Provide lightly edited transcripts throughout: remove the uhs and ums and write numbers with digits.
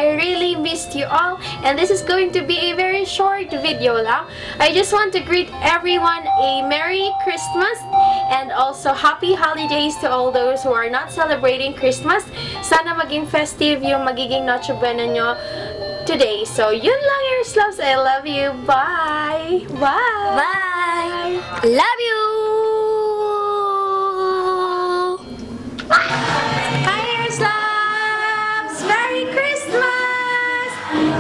I really missed you all, and this is going to be a very short video lang. I just want to greet everyone a Merry Christmas and also Happy Holidays to all those who are not celebrating Christmas. Sana maging festive yung magiging Noche Buena nyo today. So, yun lang, your loves. I love you. Bye! Bye! Bye! Love you! Hi, your loves! Merry Christmas!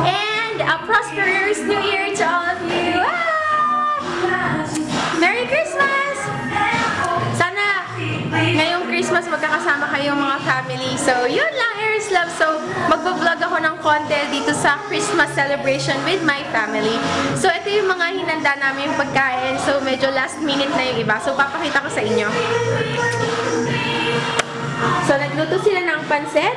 And a prosperous New Year to all of you! Ah! Merry Christmas! Sana ngayong Christmas magkakasama kayong mga family. So, yun lang, Aries Love. So, magbablog ako ng konti dito sa Christmas celebration with my family. So, ito yung mga hinanda namin yung pagkain. So, medyo last minute na yung iba. So, papakita ko sa inyo. So, nagluto sila ng pansit.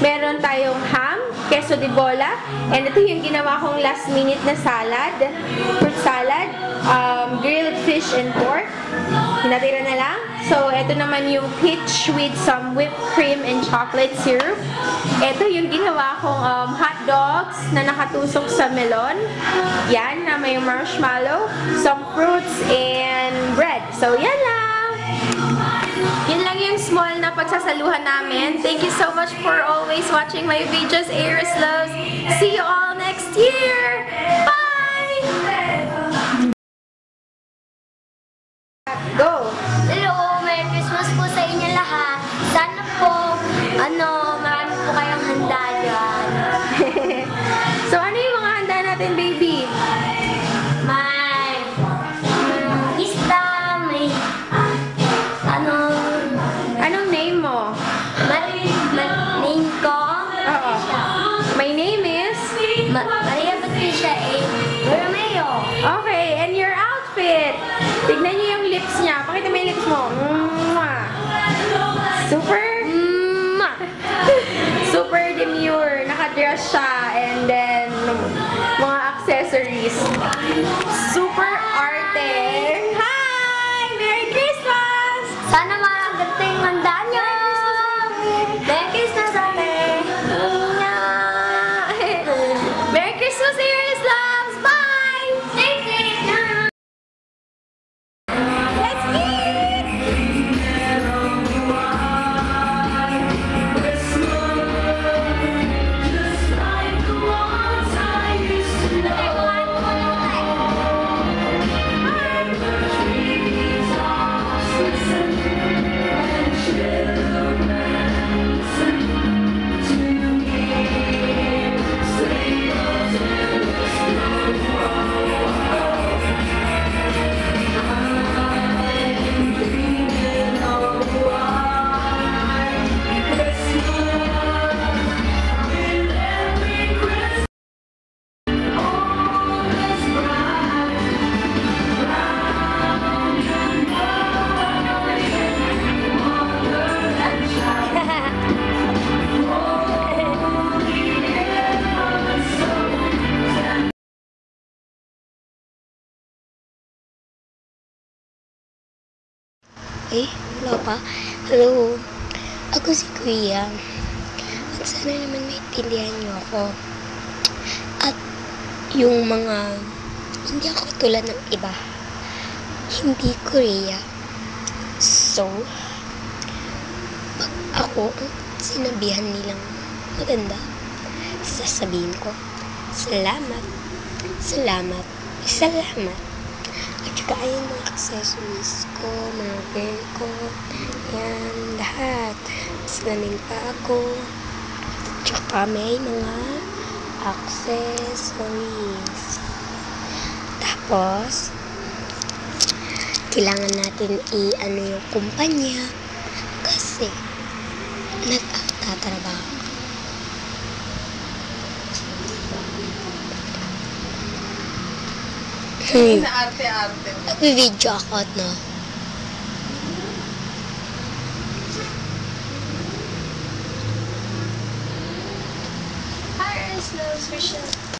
Meron tayong ham, queso de bola. And ito yung ginawa kong last minute na salad. Fruit salad. Grilled fish and pork. Hinatira na lang. So, ito naman yung peach with some whipped cream and chocolate syrup. Ito yung ginawa kong hot dogs na nakatusok sa melon. Yan, na may marshmallow, some fruits, and bread. So, yan lang. Yun lang yung small na pagsasaluhan namin. Thank you so much for always watching my videos, Aries Loves. See you all next year. Bye! Go! Hello! Merry Christmas po sa inyo lahat. Sana po, marami po kayong handa dyan. So, ano yung mga handa natin, baby? May isda, may Anong name mo? name ko. Oo. My name is? Maria Patricia A. Romeo. Okay, and your outfit? Tignan niyo yung lips niya. Pakita mo yung lips mo. Mwah. Super? Mwah. Super demure. Nakadress siya. And then, mga accessories. Super arte. Hi! Merry Christmas! Sana maganda yung handa nyo. Merry Christmas, ate. Merry Christmas, Aries Loves! Bye! Merry Christmas. Let's eat! Hello pa. Hello. Ako si Kuya. At sana naman maintindihan niyo ako. At yung mga hindi ako tulad ng iba. Hindi Korea. So, pag ako sinabihan nilang maganda, sasabihin ko, salamat. Salamat. Salamat. At saka ayun mga accessories ko, mga gear ko, yan, lahat. Salamin pa ako. At saka may mga accessories. Tapos, kailangan natin i-ano yung kumpanya kasi nagtatrabaho. Arte-arte. Nag-video ako, no? Hi, Aries Loves.